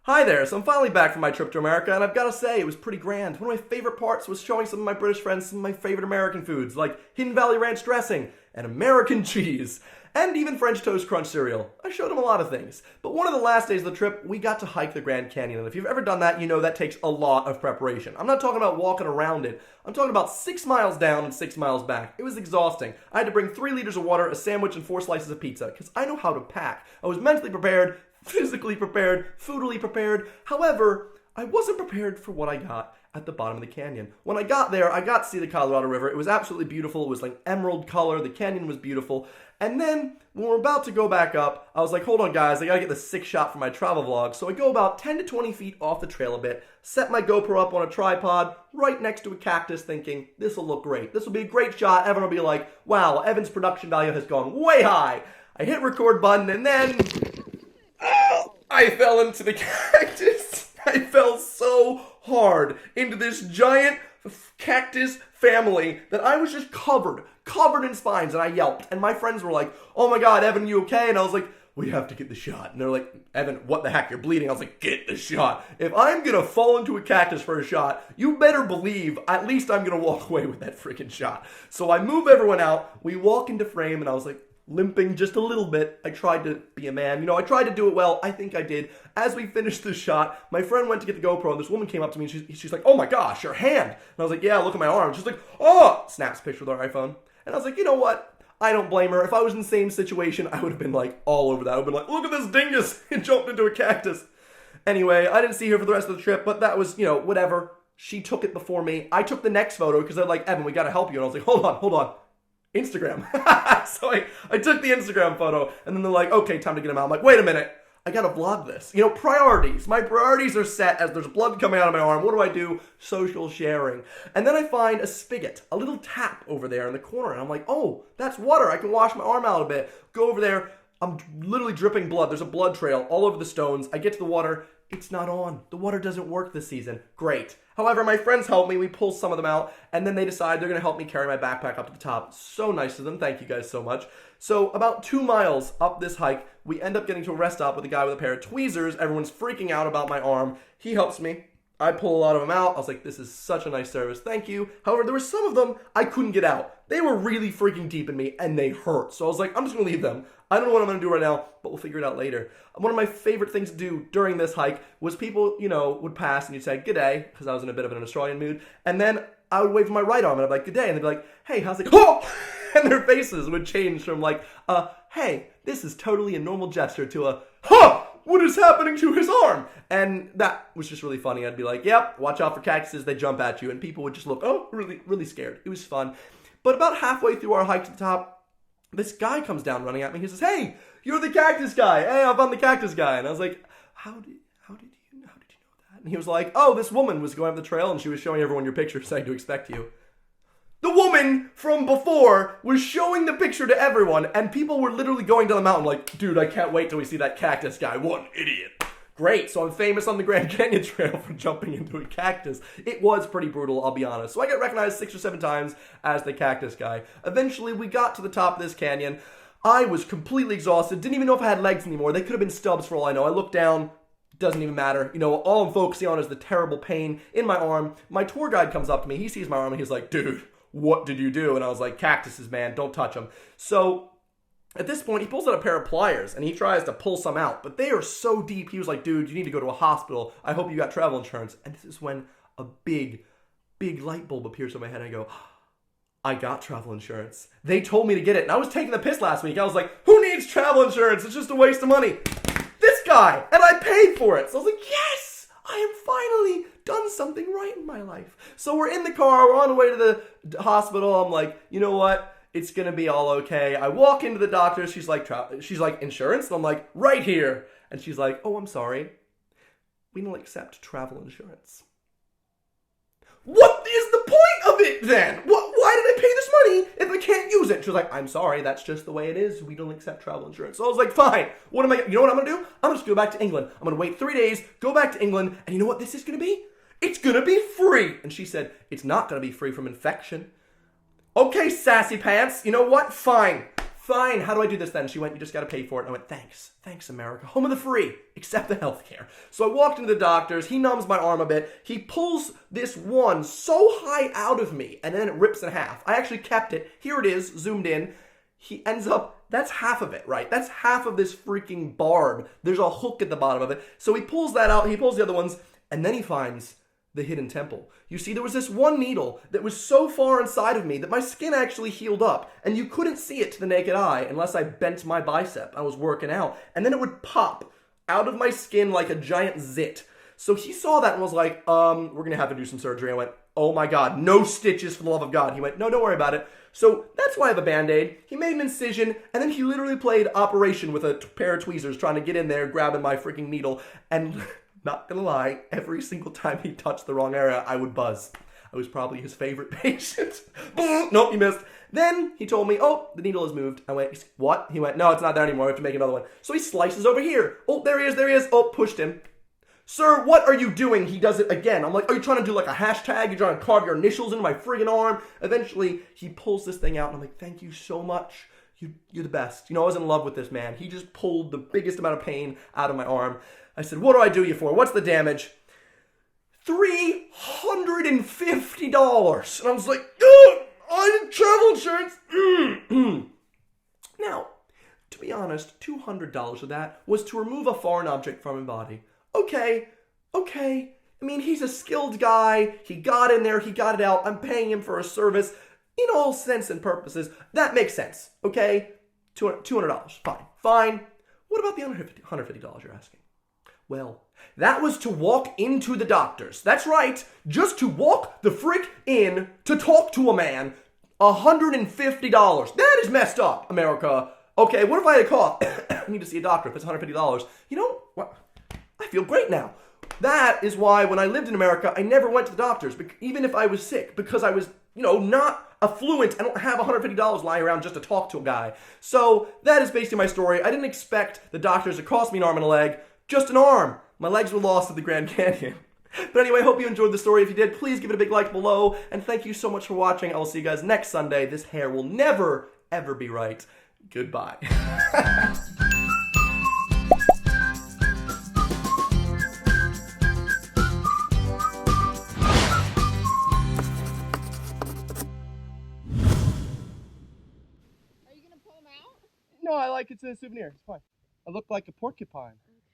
Hi there, so I'm finally back from my trip to America, and I've got to say, it was pretty grand. One of my favorite parts was showing some of my British friends some of my favorite American foods, like Hidden Valley Ranch dressing, and American cheese, and even French Toast Crunch cereal. I showed them a lot of things. But one of the last days of the trip, we got to hike the Grand Canyon, and if you've ever done that, you know that takes a lot of preparation. I'm not talking about walking around it. I'm talking about 6 miles down and 6 miles back. It was exhausting. I had to bring 3 liters of water, a sandwich, and 4 slices of pizza, because I know how to pack. I was mentally prepared, physically prepared, foodily prepared. However, I wasn't prepared for what I got at the bottom of the canyon. When I got there, I got to see the Colorado River. It was absolutely beautiful. It was like emerald color. The canyon was beautiful. And then, when we're about to go back up, I was like, hold on guys, I gotta get the sick shot for my travel vlog. So I go about 10 to 20 feet off the trail a bit, set my GoPro up on a tripod right next to a cactus thinking, this will look great. This will be a great shot. Evan will be like, wow, Evan's production value has gone way high. I hit record button and then I fell into the cactus. I fell so hard into this giant cactus family that I was just covered in spines, and I yelped. And my friends were like, oh my god, Evan, you okay? And I was like, we have to get the shot. And they're like, Evan, what the heck? You're bleeding. I was like, get the shot. If I'm gonna fall into a cactus for a shot, you better believe at least I'm gonna walk away with that freaking shot. So I move everyone out. We walk into frame, and I was like, limping just a little bit. I tried to be a man. I tried to do it well. I think I did. As we finished the shot, my friend went to get the GoPro, and this woman came up to me, and she's like, oh my gosh, your hand. And I was like, yeah, look at my arm. She's like, oh, snaps a picture with her iPhone. And I was like, you know what? I don't blame her. If I was in the same situation, I would have been like all over that. I would have been like, look at this dingus. It jumped into a cactus. Anyway, I didn't see her for the rest of the trip, but that was, whatever. She took it before me. I took the next photo because they're like, Evan, we got to help you. And I was like, hold on. Instagram. So I took the Instagram photo, and then they're like, okay, time to get them out. I'm like, wait a minute. I gotta vlog this. Priorities. My priorities are set as there's blood coming out of my arm. What do? Social sharing. And then I find a spigot, a little tap over there in the corner. And I'm like, oh, that's water. I can wash my arm out a bit. Go over there. I'm literally dripping blood. There's a blood trail all over the stones. I get to the water. It's not on. The water doesn't work this season. Great. However, my friends help me. We pull some of them out, and then they decide they're going to help me carry my backpack up to the top. So nice of them. Thank you guys so much. So about 2 miles up this hike, we end up getting to a rest stop with a guy with a pair of tweezers. Everyone's freaking out about my arm. He helps me. I pull a lot of them out. I was like, this is such a nice service. Thank you. However, there were some of them I couldn't get out. They were really freaking deep in me, and they hurt. So I was like, I'm just going to leave them. I don't know what I'm going to do right now, but we'll figure it out later. One of my favorite things to do during this hike was people, would pass and you'd say, good day, because I was in a bit of an Australian mood. And then I would wave my right arm and I'd be like, good day. And they'd be like, hey, how's it going? Oh! And their faces would change from like, hey, this is totally a normal gesture to a, huh, what is happening to his arm? And that was just really funny. I'd be like, yep, watch out for cactuses. They jump at you. And people would just look, oh, really, really scared. It was fun. But about halfway through our hike to the top, this guy comes down running at me. He says, hey, you're the cactus guy. Hey, I'm the cactus guy. And I was like, how did you know that? And he was like, oh, this woman was going up the trail and she was showing everyone your picture saying to expect you. The woman from before was showing the picture to everyone, and people were literally going down the mountain like, dude, I can't wait till we see that cactus guy. What an idiot. Great, so I'm famous on the Grand Canyon Trail for jumping into a cactus. It was pretty brutal, I'll be honest. So I got recognized 6 or 7 times as the cactus guy. Eventually, we got to the top of this canyon. I was completely exhausted, didn't even know if I had legs anymore. They could have been stubs for all I know. I looked down, doesn't even matter. All I'm focusing on is the terrible pain in my arm. My tour guide comes up to me, he sees my arm, and he's like, dude, what did you do? And I was like, cactuses, man, don't touch them. So at this point, he pulls out a pair of pliers, and he tries to pull some out, but they are so deep. He was like, dude, you need to go to a hospital. I hope you got travel insurance. And this is when a big light bulb appears in my head. I go, I got travel insurance. They told me to get it, and I was taking the piss last week. I was like, who needs travel insurance? It's just a waste of money. This guy, and I paid for it. So I was like, yes, I am finally done something right in my life. So we're in the car, we're on the way to the hospital. I'm like, you know what? It's gonna be all okay. I walk into the doctor. She's like, insurance? And I'm like, right here. And she's like, oh, I'm sorry. We don't accept travel insurance. What is the point of it then? Why did I pay this money if I can't use it? She was like, I'm sorry, that's just the way it is. We don't accept travel insurance. So I was like, fine. You know what I'm gonna do? I'm just gonna go back to England. I'm gonna wait 3 days, go back to England, and you know what this is gonna be? It's gonna be free. And she said, it's not gonna be free from infection. Okay, sassy pants, you know what? Fine. Fine, how do I do this then? She went, you just gotta pay for it. And I went, thanks. Thanks, America. Home of the free, except the healthcare. So I walked into the doctor's, he numbs my arm a bit, he pulls this one so high out of me, and then it rips in half. I actually kept it. Here it is, zoomed in. He ends up, that's half of it, right? That's half of this freaking barb. There's a hook at the bottom of it. So he pulls that out, he pulls the other ones, and then he finds the hidden temple. You see, there was this one needle that was so far inside of me that my skin actually healed up, and you couldn't see it to the naked eye unless I bent my bicep. I was working out, and then it would pop out of my skin like a giant zit. So he saw that and was like, we're gonna have to do some surgery. I went, oh my God, no stitches for the love of God. He went, no, don't worry about it. So that's why I have a Band-Aid. He made an incision, and then he literally played Operation with a pair of tweezers trying to get in there, grabbing my freaking needle, and not gonna lie, every single time he touched the wrong area, I would buzz. I was probably his favorite patient. Nope, he missed. Then he told me, oh, the needle has moved. I went, what? He went, no, it's not there anymore. We have to make another one. So he slices over here. Oh, there he is, there he is. Oh, pushed him. Sir, what are you doing? He does it again. I'm like, are you trying to do like a hashtag? You're trying to carve your initials into my friggin' arm? Eventually, he pulls this thing out, and I'm like, thank you so much. You're the best. You know, I was in love with this man. He just pulled the biggest amount of pain out of my arm. I said, what do I do you for? What's the damage? $350. And I was like, I need travel insurance. Now, to be honest, $200 of that was to remove a foreign object from my body. Okay. I mean, he's a skilled guy. He got in there. He got it out. I'm paying him for a service. In all sense and purposes, that makes sense. Okay? $200. Fine. What about the $150 you're asking? Well, that was to walk into the doctor's. That's right. Just to walk the frick in to talk to a man. $150. That is messed up, America. Okay, what if I had a cough? I need to see a doctor if it's $150. You know what? I feel great now. That is why when I lived in America, I never went to the doctors, even if I was sick, because I was, not affluent. I don't have $150 lying around just to talk to a guy. So that is basically my story. I didn't expect the doctors to cost me an arm and a leg. Just an arm. My legs were lost at the Grand Canyon. But anyway, hope you enjoyed the story. If you did, please give it a big like below. And thank you so much for watching. I will see you guys next Sunday. This hair will never, ever be right. Goodbye. No, it's a souvenir. It's fine. I look like a porcupine.